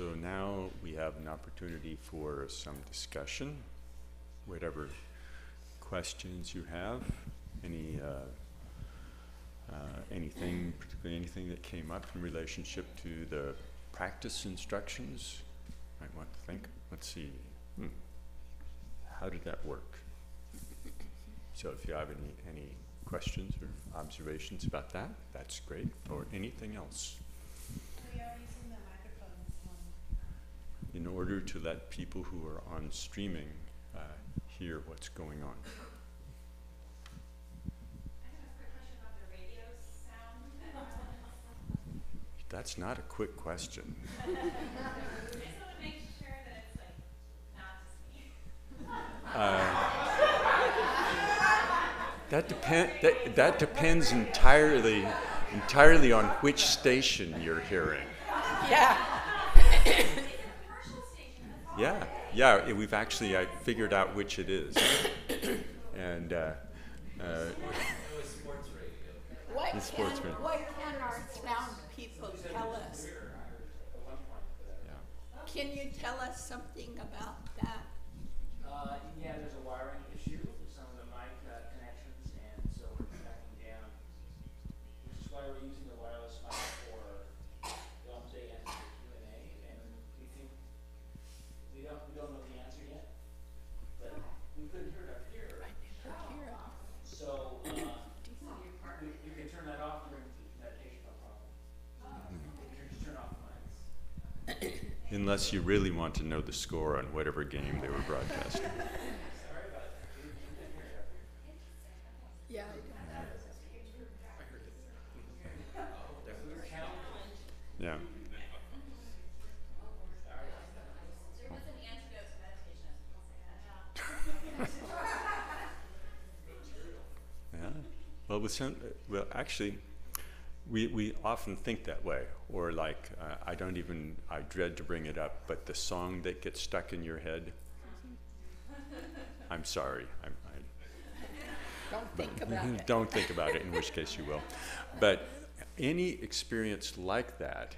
So now we have an opportunity for some discussion. Whatever questions you have, anything, particularly anything that came up in relationship to the practice instructions, might want to think. Let's see, how did that work? So if you have any questions or observations about that, that's great. Or anything else. We are using the microphones In order to let people who are on streaming hear what's going on. I have a quick question about the radio sound. That's not a quick question. I just want to make sure that it's like not just me. That depends entirely on which station you're hearing. Yeah. Yeah. We've actually figured out which it is, and It was sports radio. It's sports radio. What can our sound people tell us? Yeah. Can you tell us something about that? Yeah, there's a wiring issue with some of the mic connections, and so we're tracking down, which is why we're using the wireless mic for Wednesday and the Q&A, and we think we don't know the answer yet, but we couldn't hear it up here. So you can turn that off during meditation, no problem. You can just turn off the mics. Unless you really want to know the score on whatever game they were broadcasting. Yeah. Yeah. There was an antidote to meditation. Yeah. Well, actually, we often think that way, or like I dread to bring it up, but the song that gets stuck in your head. I'm sorry. Don't think about it. Don't think about it, in which case you will. But any experience like that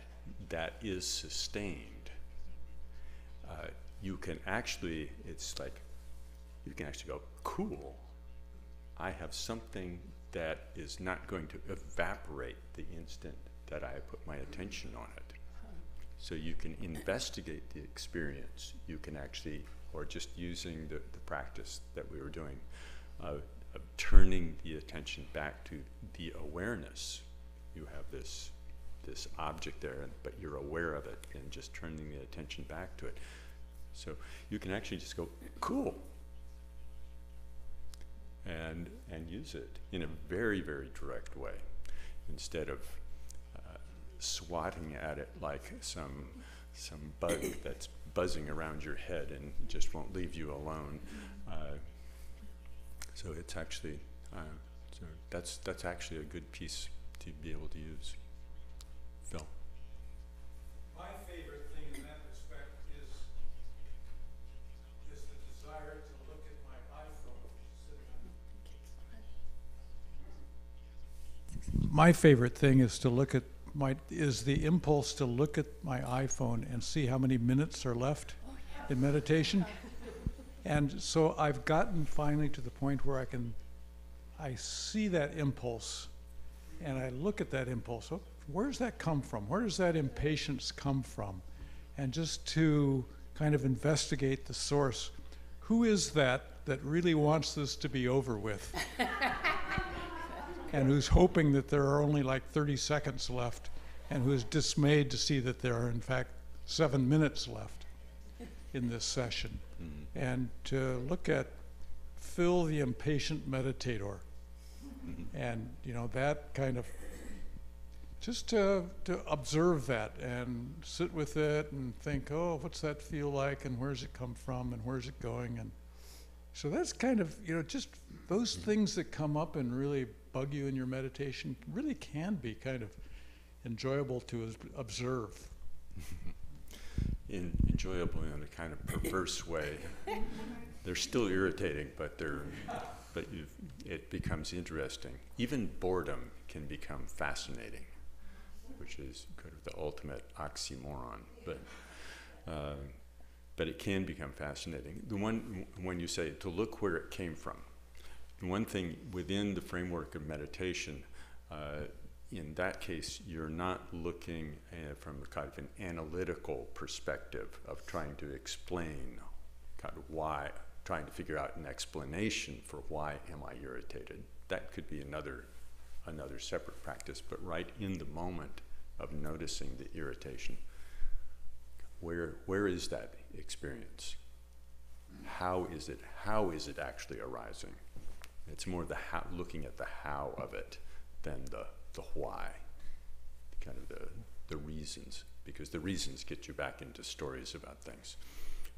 is sustained, you can actually go, cool, I have something that is not going to evaporate the instant that I put my attention on it. So you can investigate the experience. You can actually, or just using the practice that we were doing, of turning the attention back to the awareness. You have this object there, but you're aware of it, and just turning the attention back to it. So you can actually just go, cool, and use it in a very, very direct way, instead of swatting at it like some bug that's buzzing around your head and just won't leave you alone. So it's actually that's actually a good piece to be able to use. Phil. My favorite thing in that respect is the desire to look at my iPhone sitting on. My favorite thing is to look at the impulse to look at my iPhone and see how many minutes are left in meditation. And so I've gotten finally to the point where I see that impulse and I look at that impulse. Oh, where does that come from? Where does that impatience come from? And just to kind of investigate the source. Who is that really wants this to be over with? And who's hoping that there are only like 30 seconds left, and who is dismayed to see that there are in fact 7 minutes left in this session. And to look at Phil the impatient meditator, and that kind of just to observe that and sit with it and think, oh, what's that feel like, and where's it come from, and where's it going? And so that's kind of just those things that come up and really bug you in your meditation really can be kind of enjoyable to observe. Enjoyable in a kind of perverse way. They're still irritating, but it becomes interesting. Even boredom can become fascinating, which is kind of the ultimate oxymoron. But But it can become fascinating. The one, when you say to look where it came from, the one thing within the framework of meditation, in that case, you're not looking from a kind of an analytical perspective of trying to explain kind of why, trying to figure out an explanation for why am I irritated. That could be another separate practice, but right in the moment of noticing the irritation, where is that experience? How is it actually arising? It's more the how, looking at the how of it than the why, kind of the reasons, because the reasons get you back into stories about things.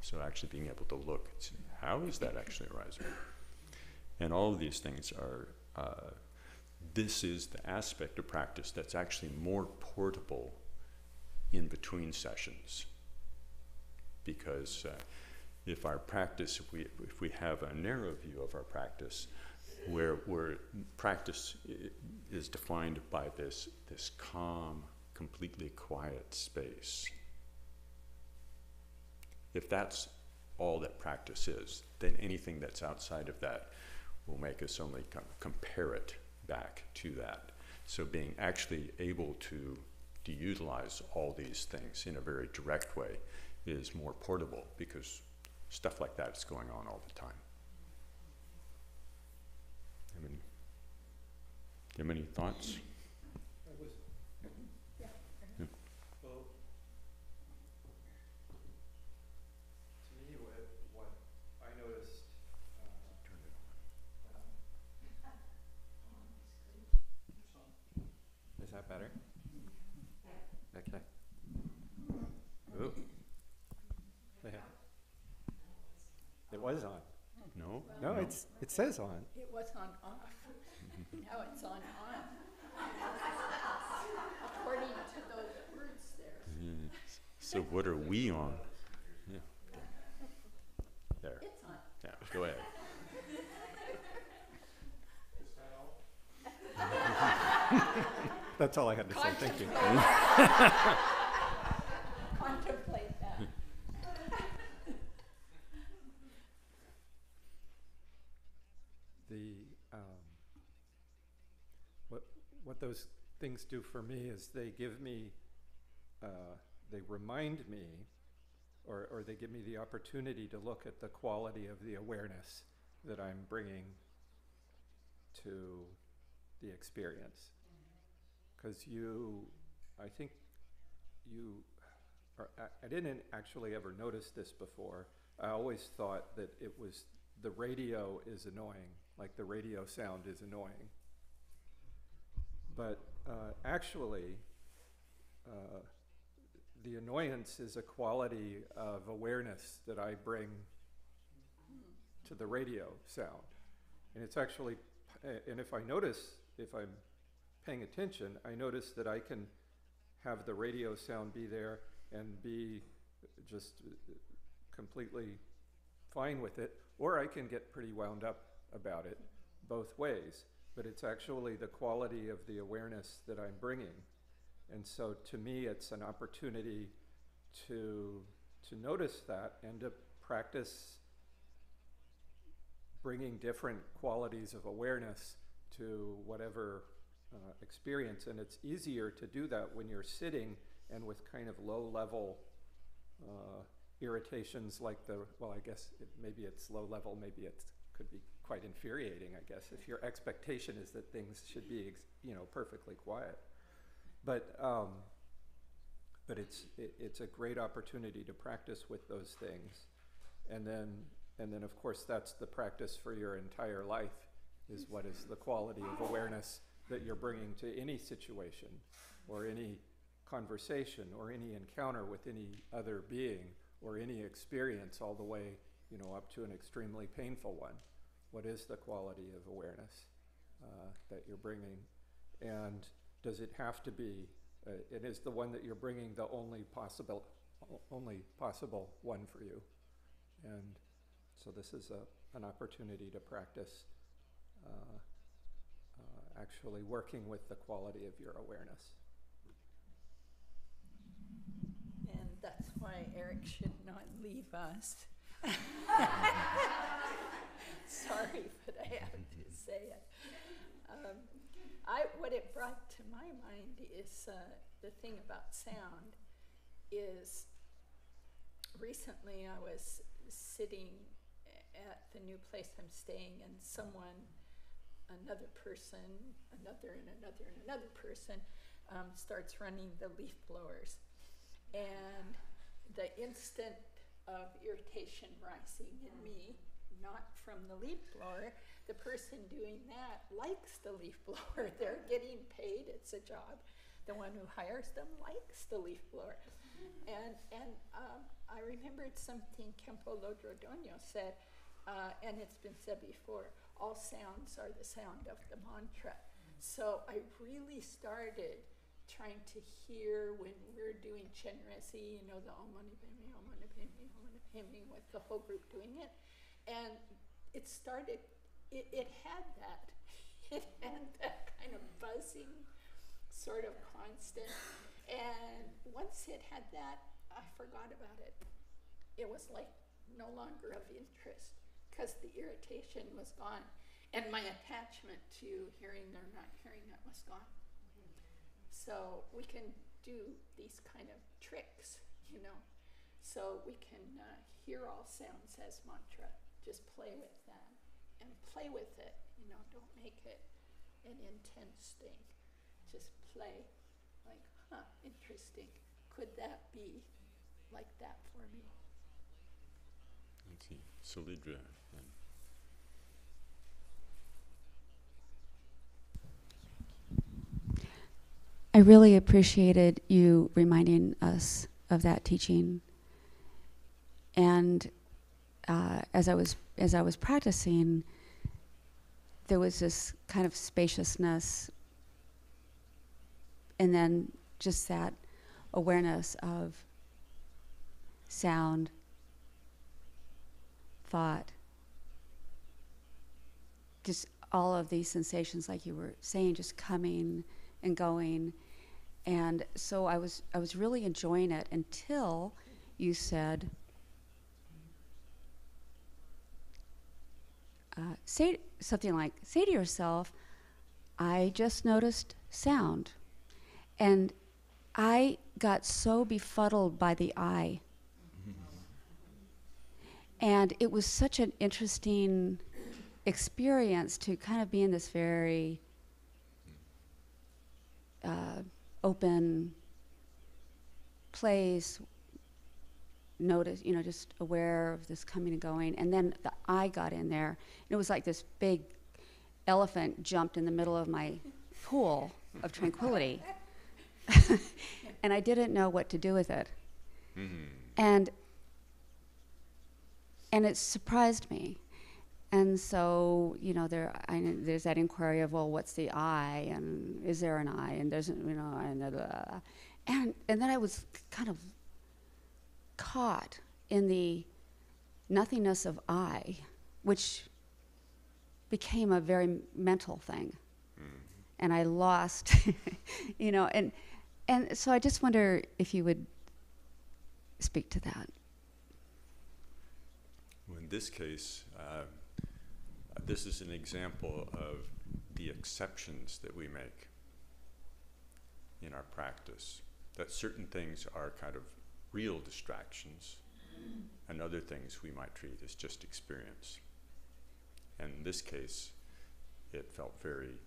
So actually being able to look and see, how is that actually arising? And all of these things are, this is the aspect of practice that's actually more portable in between sessions. Because if our practice, if we have a narrow view of our practice, where practice is defined by this calm, completely quiet space. If that's all that practice is, then anything that's outside of that will make us only compare it back to that. So being actually able to utilize all these things in a very direct way is more portable, because stuff like that is going on all the time. Do you have any thoughts? Yeah. Well, to me, what I noticed, is that better? Okay. Ooh. Yeah. It was on. No? No, it says on. It was on off. Now it's on. According to those words there. So what are we on? Yeah. There. It's on. Yeah, go ahead. That's all I had to say. Thank you. Contemplate that. What those things do for me is they give me, they remind me, or they give me the opportunity to look at the quality of the awareness that I'm bringing to the experience. Because I think I didn't actually ever notice this before. I always thought that it was, the radio is annoying, like the radio sound is annoying. But actually, the annoyance is a quality of awareness that I bring to the radio sound. And it's actually, and if I notice, if I'm paying attention, I notice that I can have the radio sound be there and be just completely fine with it, or I can get pretty wound up about it, both ways. But it's actually the quality of the awareness that I'm bringing. And so to me, it's an opportunity to notice that and to practice bringing different qualities of awareness to whatever experience. And it's easier to do that when you're sitting and with kind of low level irritations like well, I guess maybe it's low level, maybe it could be quite infuriating, I guess, if your expectation is that things should be, perfectly quiet. But it's a great opportunity to practice with those things, and then of course that's the practice for your entire life. Is what is the quality of awareness that you're bringing to any situation, or any conversation, or any encounter with any other being, or any experience, all the way, up to an extremely painful one. What is the quality of awareness that you're bringing? And does it have to be, it is the one that you're bringing the only possible one for you? And so this is an opportunity to practice actually working with the quality of your awareness. And that's why why Eric should not leave us. Sorry, but I have to say it. What it brought to my mind is the thing about sound is recently I was sitting at the new place I'm staying, and another person starts running the leaf blowers. And the instant of irritation rising in me, not from the leaf blower, the person doing that likes the leaf blower. They're getting paid, it's a job. The one who hires them likes the leaf blower. And I remembered something Kempo Lodrodonio said, and it's been said before, all sounds are the sound of the mantra. So I really started trying to hear when we're doing Chenrezig, the Om Mani Padme, Om Mani Padme, Om Mani Padme, with the whole group doing it. And it started, it had that kind of buzzing, sort of constant. And once it had that, I forgot about it. It was like no longer of interest because the irritation was gone. And my attachment to hearing or not hearing it was gone. So we can do these kind of tricks, so we can hear all sounds as mantra. Just play with that and play with it, don't make it an intense thing. Just play like, interesting. Could that be like that for me? Let's see, Solidra. I really appreciated you reminding us of that teaching. And as I was practicing, there was this kind of spaciousness, and then just that awareness of sound, thought, just all of these sensations, like you were saying, just coming and going. And so I was really enjoying it until you said, say something like, say to yourself, I just noticed sound. And I got so befuddled by the I. And it was such an interesting experience to kind of be in this very open place, notice, just aware of this coming and going. And then the I got in there, and it was like this big elephant jumped in the middle of my pool of tranquility. And I didn't know what to do with it. And it surprised me. And so, there's that inquiry of, well, what's the I, and is there an I, and there's, and then I was kind of caught in the nothingness of I, which became a very mental thing, and I lost, and so I just wonder if you would speak to that. Well, in this case, this is an example of the exceptions that we make in our practice, that certain things are kind of real distractions and other things we might treat as just experience. And in this case, it felt very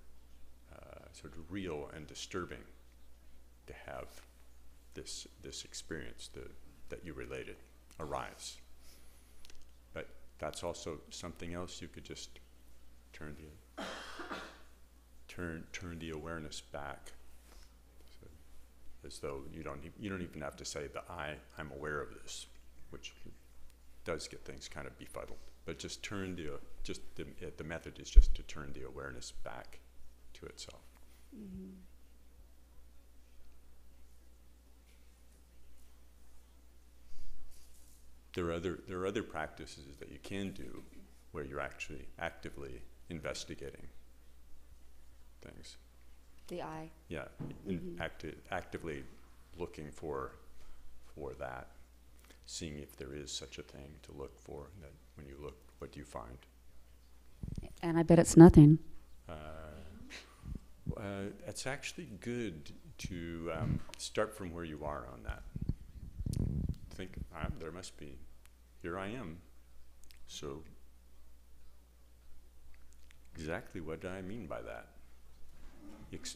sort of real and disturbing to have this experience that you related arise. But that's also something else you could just turn the awareness back, so, as though you don't even have to say I'm aware of this, which does get things kind of befuddled. But just the method is just to turn the awareness back to itself. Mm-hmm. There are other practices that you can do where you're actually actively investigating things. The I. Yeah, actively looking for that, seeing if there is such a thing to look for, and that when you look, what do you find? And I bet it's nothing. It's actually good to start from where you are on that. Think, there must be, here I am. So exactly what do I mean by that?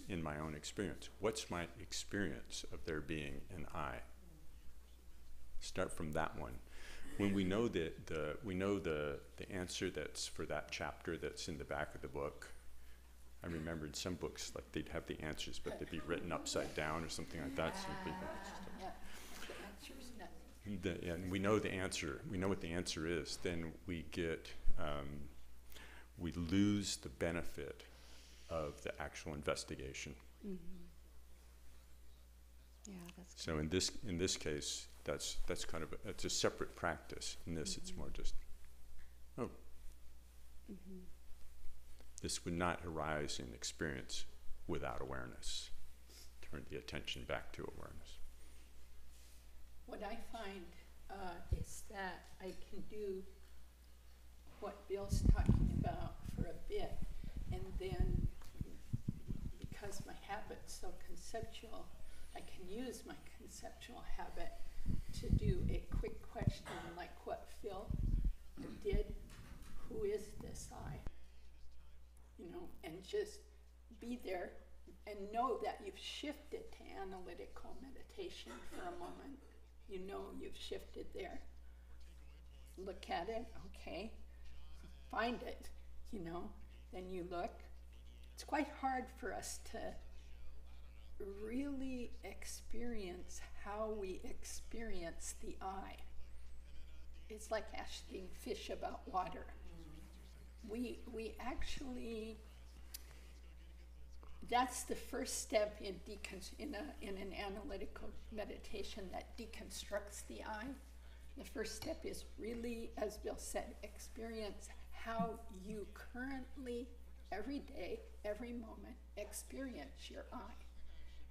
In my own experience. What's my experience of there being an I? Start from that one. When we know the answer that's for that chapter that's in the back of the book, I remember in some books, like they'd have the answers, but they'd be written upside down or something like that. So Yeah, the answer's nothing. and we know the answer. We know what the answer is. Then we get, we lose the benefit of the actual investigation. Mm-hmm. Yeah, that's So in this case, that's kind of it's a separate practice. In this, it's more just, oh, mm-hmm. this would not arise in experience without awareness. Turn the attention back to awareness. What I find is that I can do what Bill's talking about for a bit, and then because my habit's so conceptual, I can use my conceptual habit to do a quick question like what Phil did. Who is this I? You know, and just be there and know that you've shifted to analytical meditation for a moment. You know you've shifted there. Look at it, okay. Find it, you know. Then you look. It's quite hard for us to really experience how we experience the I. It's like asking fish about water. We actually, that's the first step in an analytical meditation that deconstructs the I. The first step is really, as Bill said, experience how you currently, every day, every moment, experience your I.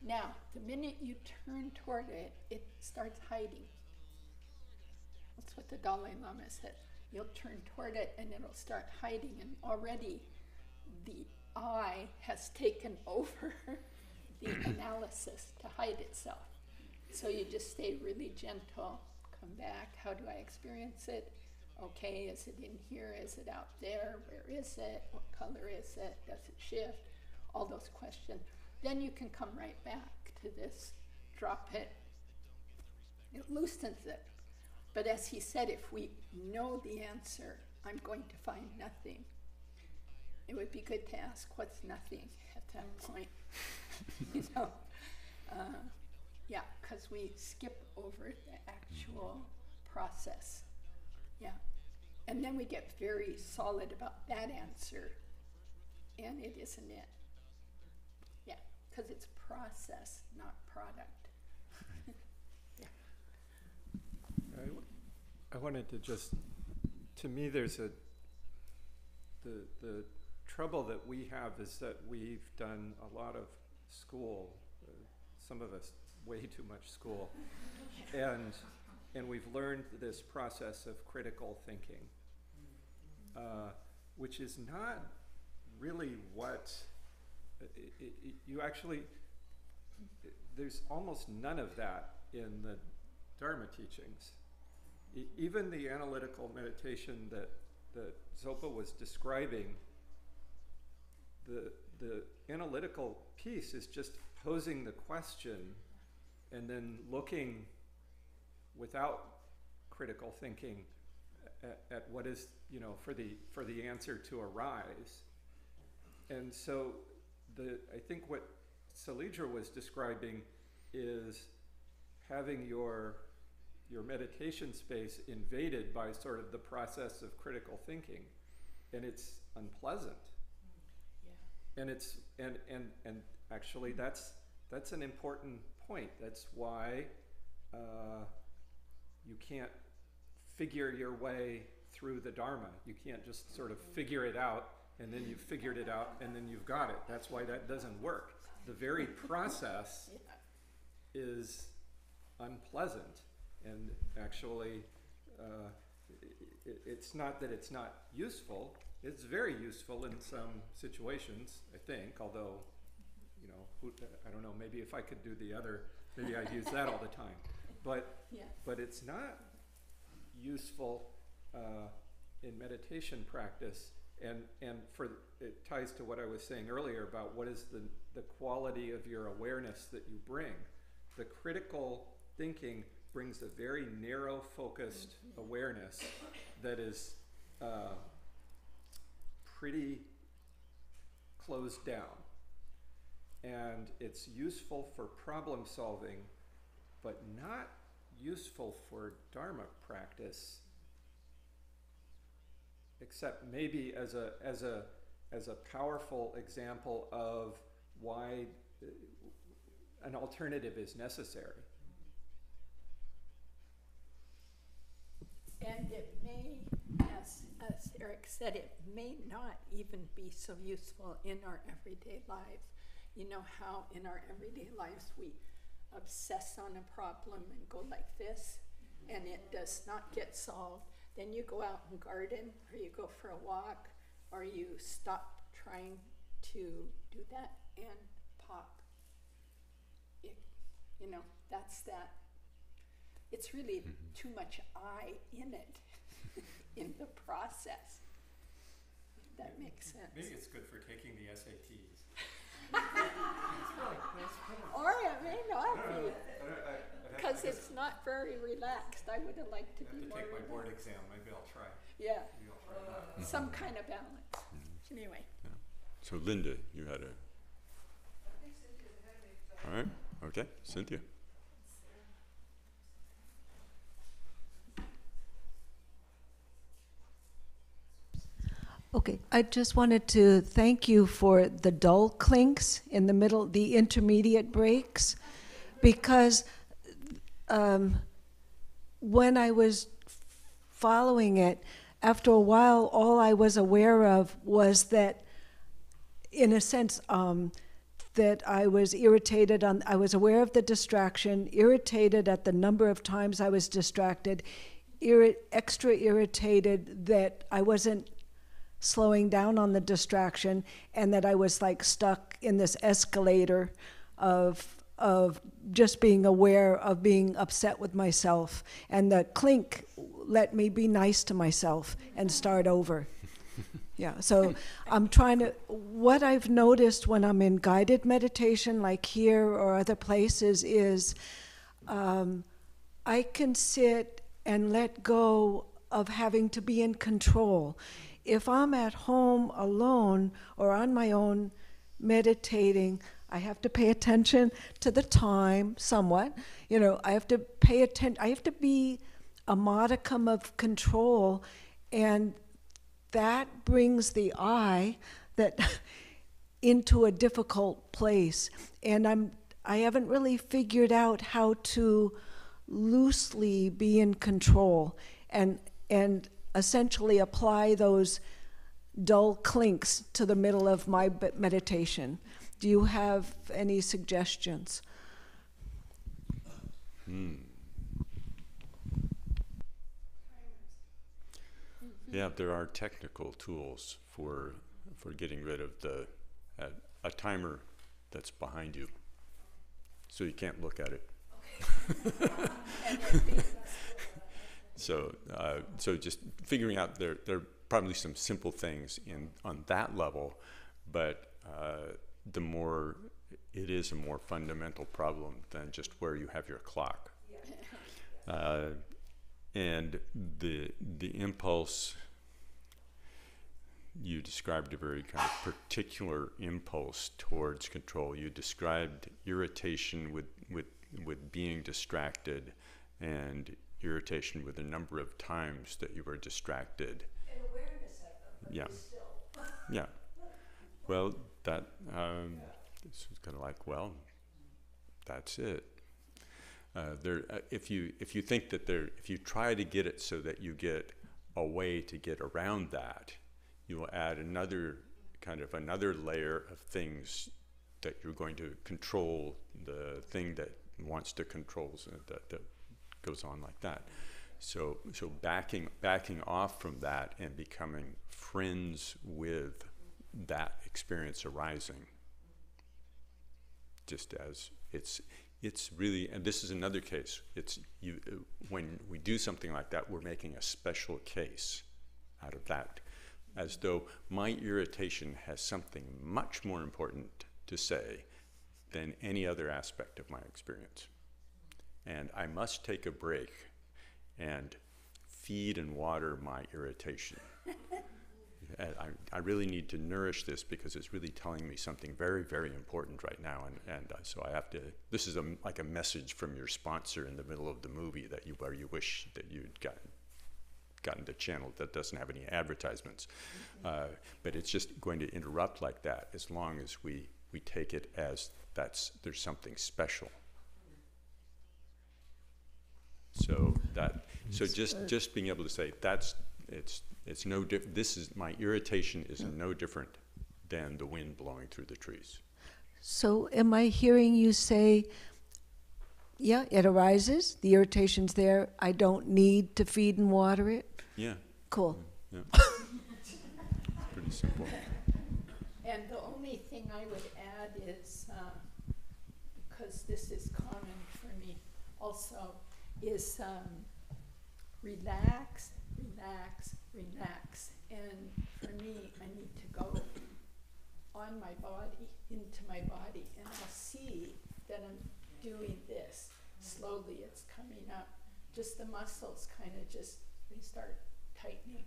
Now, the minute you turn toward it, it starts hiding. That's what the Dalai Lama said. You'll turn toward it and it'll start hiding, and already the I has taken over the analysis to hide itself. So you just stay really gentle, come back, how do I experience it? Okay, is it in here, is it out there, where is it, what color is it, does it shift? All those questions. Then you can come right back to this, drop it, it loosens it. But as he said, if we know the answer, I'm going to find nothing. It would be good to ask what's nothing at that point, you know? Yeah, because we skip over the actual process. Yeah, and then we get very solid about that answer, and it isn't it. Yeah, because it's process, not product. I wanted to just, to me there's the trouble that we have is that we've done a lot of school, some of us way too much school, and we've learned this process of critical thinking, which is not really what, you actually, there's almost none of that in the Dharma teachings. Even the analytical meditation that Zopa was describing, the analytical piece is just posing the question and then looking without critical thinking at what is, you know, for the answer to arise. And so I think what Salidra was describing is having your meditation space invaded by sort of the process of critical thinking, and it's unpleasant. Yeah. And it's and actually that's an important point. That's why you can't figure your way through the Dharma. You can't just sort of figure it out and then you've figured it out and then you've got it. That's why that doesn't work. The very process is unpleasant. And actually, it's not that it's not useful. It's very useful in some situations, I think, although, you know, I don't know, maybe if I could do the other, maybe I'd use that all the time. Yeah. But it's not useful in meditation practice, and it ties to what I was saying earlier about what is the quality of your awareness that you bring. The critical thinking brings a very narrow focused awareness that is pretty closed down, and it's useful for problem solving, but not useful for Dharma practice, except maybe as a powerful example of why an alternative is necessary. And it may, as Eric said, it may not even be so useful in our everyday lives. You know how in our everyday lives we obsess on a problem and go like this, and it does not get solved. Then you go out and garden, or you go for a walk, or you stop trying to do that, and pop. You know, that's that. It's really too much I in it, in the process. If that makes sense. Maybe it's good for taking the SATs. Or it may not be, because it's not very relaxed. I would have liked to I have be to more take my relaxed. board exam. Maybe I'll try. Yeah, Maybe I'll try that. some kind of balance. Anyway. So Linda, you had a. All right. Okay, Cynthia. Okay, I just wanted to thank you for the dull clinks in the middle, the intermediate breaks, because when I was following it, after a while, all I was aware of was that, in a sense, that I was irritated I was aware of the distraction, irritated at the number of times I was distracted, extra irritated that I wasn't slowing down on the distraction, and that I was like stuck in this escalator of just being aware of being upset with myself. And the clink let me be nice to myself and start over. Yeah, so I'm trying to, what I've noticed when I'm in guided meditation, like here or other places, is I can sit and let go of having to be in control. If I'm at home alone or on my own meditating, I have to pay attention to the time somewhat. You know, I have to pay attention. I have to be a modicum of control, and that brings the I that into a difficult place. And I haven't really figured out how to loosely be in control and essentially apply those dull clinks to the middle of my meditation. Do you have any suggestions? Yeah, there are technical tools for getting rid of a timer that's behind you, so you can't look at it. So just figuring out there are probably some simple things on that level, but the more it is a more fundamental problem than just where you have your clock. And the impulse, you described a very kind of particular impulse towards control. You described irritation with being distracted, and irritation with the number of times that you were distracted. And awareness of them, but Yeah. still. Yeah. Well, that it's kind of like, well, that's it. If you think that if you try to get it so that you get a way to get around that, you will add another layer of things that you're going to control, the thing that wants to control, that goes on like that. So backing off from that and becoming friends with that experience arising, just as it's really, and this is another case. It's when we do something like that, we're making a special case out of that, as though my irritation has something much more important to say than any other aspect of my experience. And I must take a break and feed and water my irritation. I really need to nourish this because it's really telling me something very, very important right now. And so I have to, this is like a message from your sponsor in the middle of the movie where you wish that you'd gotten the channel that doesn't have any advertisements. But it's just going to interrupt like that as long as we take it as there's something special. So just being able to say it's no different. This is my irritation is no different than the wind blowing through the trees. So am I hearing you say, yeah, it arises, the irritation's there, I don't need to feed and water it? Yeah. Cool. Yeah. Pretty simple. And the only thing I would add is, because this is common for me also, is relax, relax, relax. And for me, I need to go on my body, into my body, and I'll see that I'm doing this. Slowly it's coming up. Just the muscles kind of they start tightening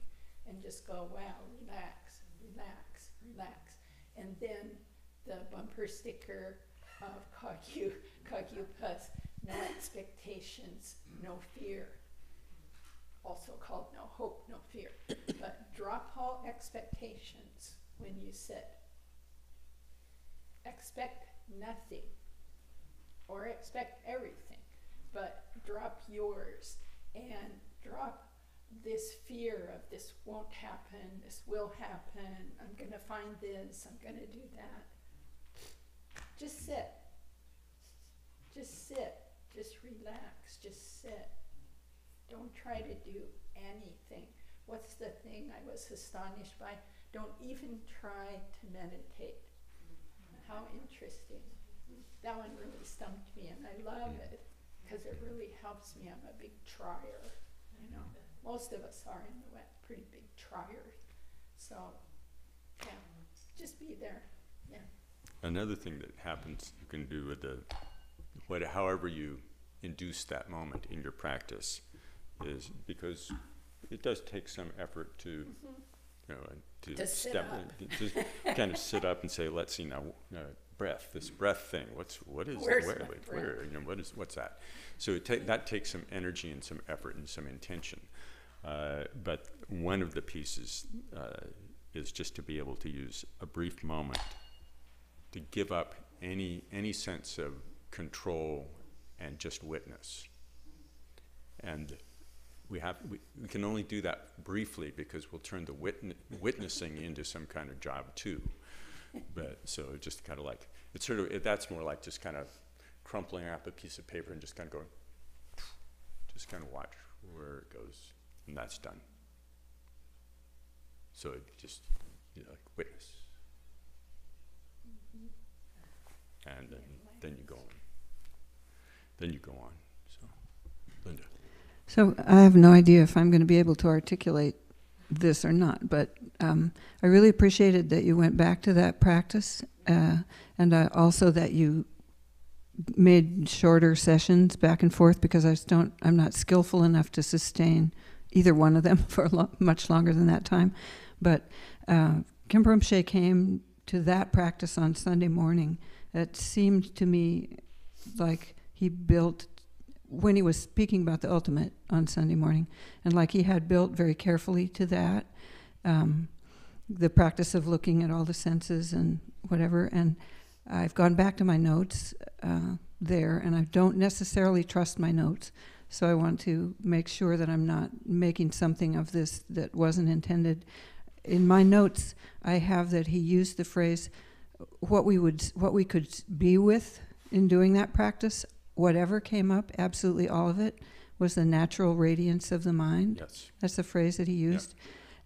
and just go, wow, relax, relax, relax. And then the bumper sticker of Kagyupa's no expectations, no fear. Also called no hope, no fear. But drop all expectations when you sit. Expect nothing or expect everything, but drop yours and drop this fear of this won't happen, this will happen, I'm gonna find this, I'm gonna do that. Just sit. Just sit. Just relax. Just sit. Don't try to do anything. What's the thing I was astonished by? Don't even try to meditate. How interesting. That one really stumped me, and I love it because it really helps me. I'm a big trier, you know. Most of us are in the wet, pretty big triers. So, yeah, just be there. Yeah. Another thing that happens you can do with however you induce that moment in your practice is because it does take some effort to, to step in, just kind of sit up and say, let's see now, breath, this breath thing. What's that? So that takes some energy and some effort and some intention. But one of the pieces is just to be able to use a brief moment to give up any sense of control and just witness. And we can only do that briefly because we'll turn the witnessing into some kind of job too. But so just kind of like, that's more like just kind of crumpling up a piece of paper and just kind of going, just kind of watch where it goes, and that's done. So it just, like witness. And then you go on. Then you go on. So, Linda. So I have no idea if I'm going to be able to articulate this or not, but I really appreciated that you went back to that practice, and also that you made shorter sessions back and forth, because I'm not skillful enough to sustain either one of them for much longer than that time. But Khenpo Rinpoche came to that practice on Sunday morning. It seemed to me like he built, when he was speaking about the ultimate on Sunday morning, and like he had built very carefully to that, the practice of looking at all the senses and whatever. And I've gone back to my notes there, and I don't necessarily trust my notes. So I want to make sure that I'm not making something of this that wasn't intended. In my notes, I have that he used the phrase, what we could be with in doing that practice, whatever came up, absolutely all of it, was the natural radiance of the mind. Yes. That's the phrase that he used.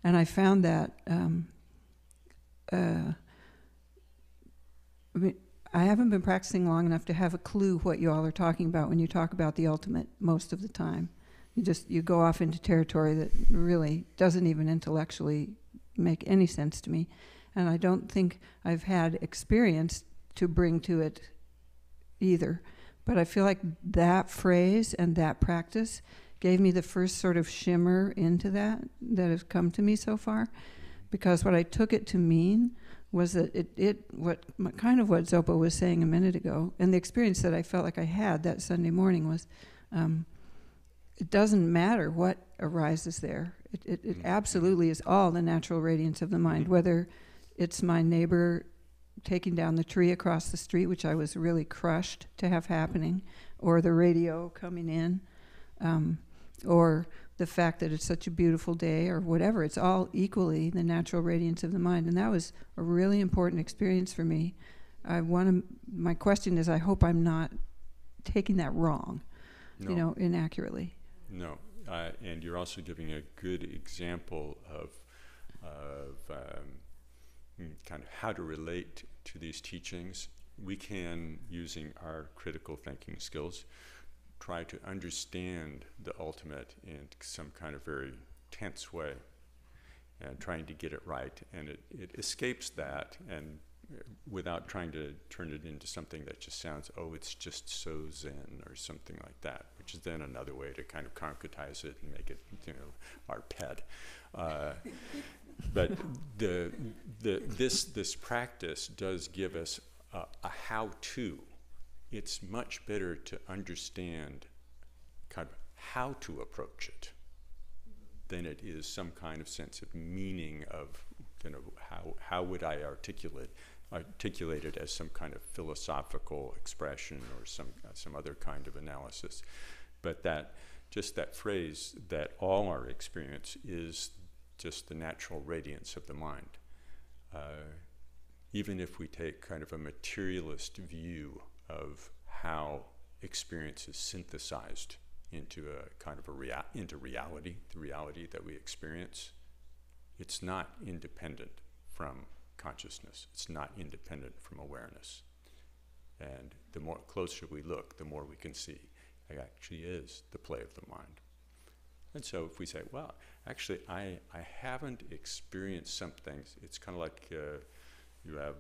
And I found that, I mean, I haven't been practicing long enough to have a clue what you all are talking about when you talk about the ultimate most of the time. You go off into territory that really doesn't even intellectually make any sense to me. And I don't think I've had experience to bring to it either. But I feel like that phrase and that practice gave me the first sort of shimmer into that has come to me so far. Because what I took it to mean was that what Zopa was saying a minute ago, and the experience that I felt like I had that Sunday morning was, it doesn't matter what arises there. It absolutely is all the natural radiance of the mind, whether it's my neighbor taking down the tree across the street, which I was really crushed to have happening, or the radio coming in, or the fact that it's such a beautiful day, or whatever. It's all equally the natural radiance of the mind. And that was a really important experience for me. My question is, I hope I'm not taking that wrong, No. Inaccurately. No, and you're also giving a good example of kind of how to relate to these teachings. We can, using our critical thinking skills, try to understand the ultimate in some kind of very tense way, and trying to get it right, and it escapes that, and without trying to turn it into something that just sounds, oh, it's just so Zen or something like that, which is then another way to kind of concretize it and make it, our pet. But this practice does give us a how-to. It's much better to understand kind of how to approach it than it is some kind of sense of meaning of, how would I articulate it as some kind of philosophical expression or some other kind of analysis. But that phrase that all our experience is just the natural radiance of the mind. Even if we take kind of a materialist view of how experience is synthesized into a kind of into reality, the reality that we experience, it's not independent from consciousness. It's not independent from awareness. And the more closer we look, the more we can see it actually is the play of the mind. And so if we say, well, actually, I haven't experienced something, it's kind of like you have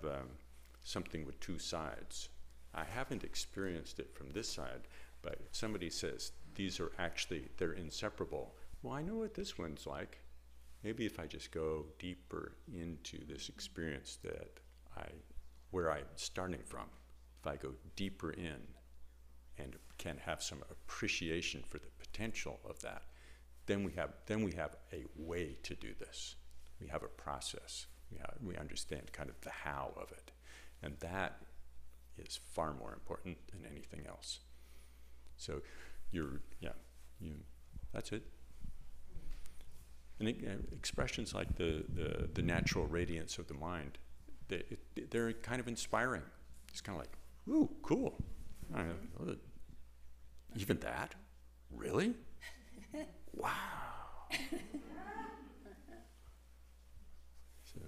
something with two sides. I haven't experienced it from this side, but if somebody says, they're inseparable, well, I know what this one's like. Maybe if I just go deeper into this experience where I'm starting from, if I go deeper in and can have some appreciation for the potential of that, then we have a way to do this. We have a process. We understand kind of the how of it. And that is far more important than anything else. So that's it. And expressions like the natural radiance of the mind, they're kind of inspiring. It's kind of like, ooh, cool. I don't know, even that? Really? Wow. So,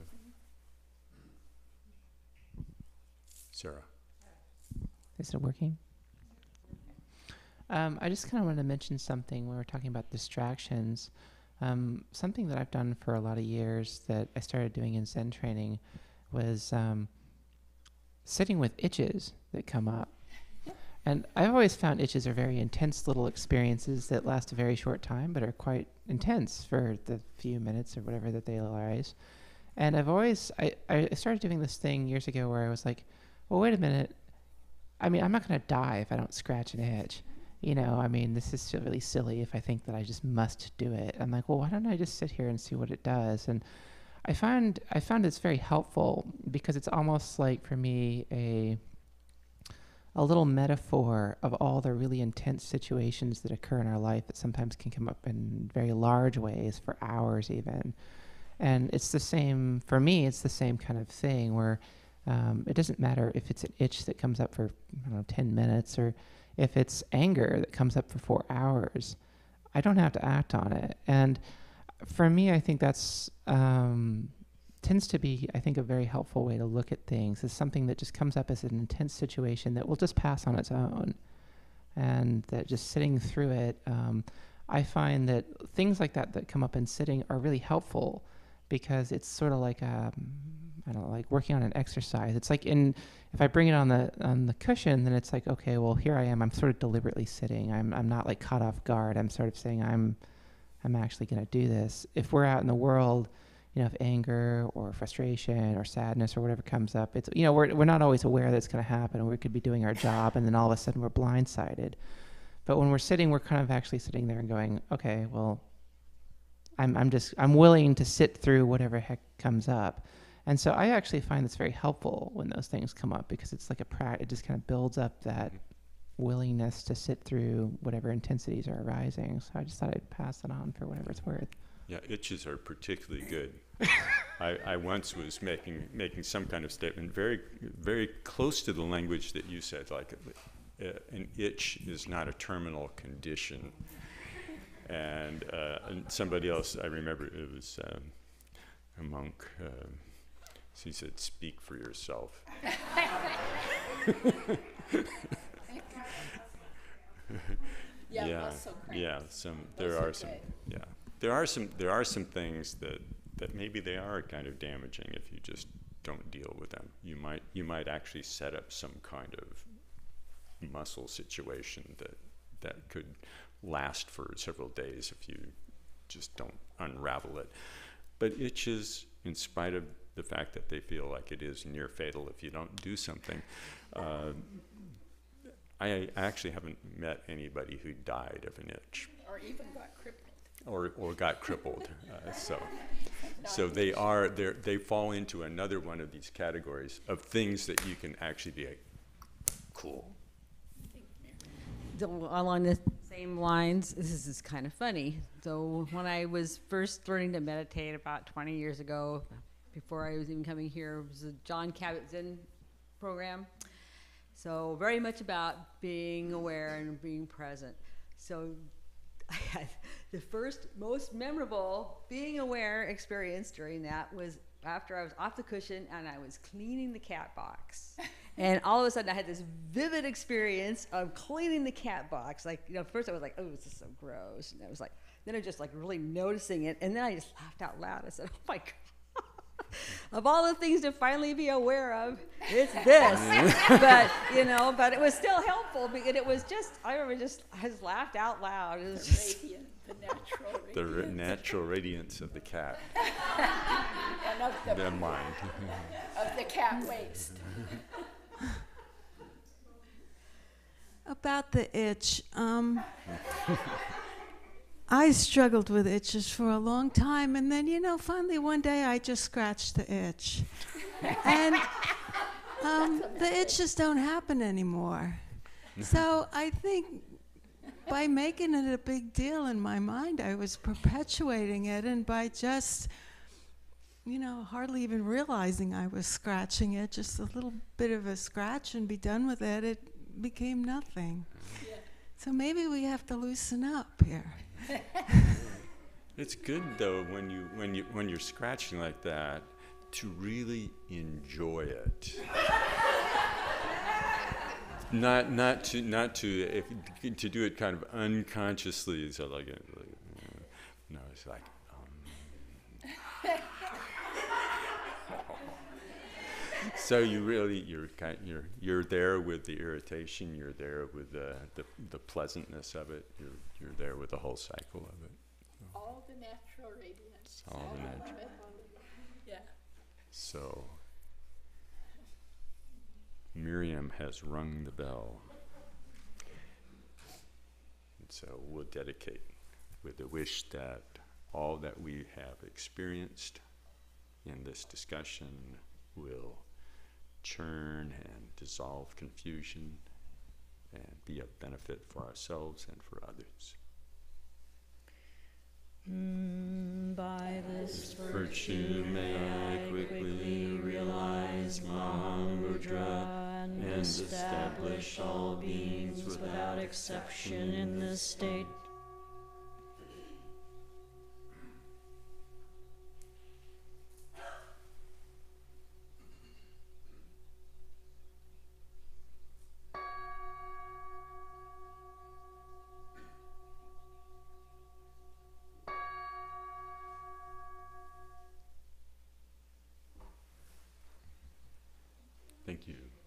Sarah. Is it working? I just kind of wanted to mention something when we were talking about distractions. Something that I've done for a lot of years that I started doing in Zen training was sitting with itches that come up. And I've always found itches are very intense little experiences that last a very short time, but are quite intense for the few minutes or whatever that they arise. And I started doing this thing years ago where I was like, well, wait a minute. I mean, I'm not going to die if I don't scratch an itch. This is really silly if I think that I just must do it. I'm like, well, why don't I just sit here and see what it does? And I found it's very helpful because it's almost like, for me, a little metaphor of all the really intense situations that occur in our life that sometimes can come up in very large ways for hours even. And it's the same, for me, it's the same kind of thing where it doesn't matter if it's an itch that comes up for, 10 minutes or if it's anger that comes up for 4 hours. I don't have to act on it. And for me, I think that's tends to be, I think, a very helpful way to look at things, is something that just comes up as an intense situation that will just pass on its own. And that just sitting through it, I find that things like that come up in sitting are really helpful, because it's sort of like I don't know, like working on an exercise. It's like if I bring it on the cushion, then it's like, okay, well, here I am. I'm sort of deliberately sitting. I'm not like caught off guard. I'm sort of saying I'm actually going to do this. If we're out in the world, if anger or frustration or sadness or whatever comes up, it's, we're not always aware that it's going to happen, and we could be doing our job, and then all of a sudden we're blindsided. But when we're sitting, we're kind of actually sitting there and going, okay, well, I'm willing to sit through whatever heck comes up. And so I actually find this very helpful when those things come up, because it's like it just kind of builds up that willingness to sit through whatever intensities are arising. So I just thought I'd pass it on for whatever it's worth. Yeah, itches are particularly good. I once was making some kind of statement very, very close to the language that you said, like an itch is not a terminal condition. And somebody else, I remember it was a monk, he said, "Speak for yourself." There are some things that maybe they are kind of damaging if you just don't deal with them. You might actually set up some kind of muscle situation that could last for several days if you just don't unravel it. But itches, in spite of the fact that they feel like it is near fatal if you don't do something, I actually haven't met anybody who died of an itch. Or even got crippled. Or got crippled. So they fall into another one of these categories of things that you can actually be cool. So along the same lines, this is kind of funny. So when I was first learning to meditate about 20 years ago, before I was even coming here, it was a John Kabat-Zinn program. So very much about being aware and being present. So I had the first most memorable being aware experience during that was after I was off the cushion and I was cleaning the cat box. And all of a sudden I had this vivid experience of cleaning the cat box. Like, first I was like, oh, this is so gross. And I was like, then I was just like really noticing it. And then I just laughed out loud. I said, oh my God. Of all the things to finally be aware of, it's this. but it was still helpful, because it was just, I remember I just laughed out loud. It was the natural radiance of the cat. And of the mind. Of the cat waste. About the itch, I struggled with itches for a long time, and then, finally one day I just scratched the itch. And the itches don't happen anymore. So I think by making it a big deal in my mind, I was perpetuating it, and by just, hardly even realizing I was scratching it, just a little bit of a scratch and be done with it, it became nothing. Yeah. So maybe we have to loosen up here. It's good though when you're scratching like that to really enjoy it. not to do it kind of unconsciously. So like no, it's like. So you're there with the irritation. You're there with the pleasantness of it. You're there with the whole cycle of it. All the natural radiance. All the natural. Yeah. So Miriam has rung the bell, and so we'll dedicate with the wish that all that we have experienced in this discussion will churn and dissolve confusion and be of benefit for ourselves and for others. By this virtue may I quickly realize Mahamudra and establish all beings without exception in this state. you.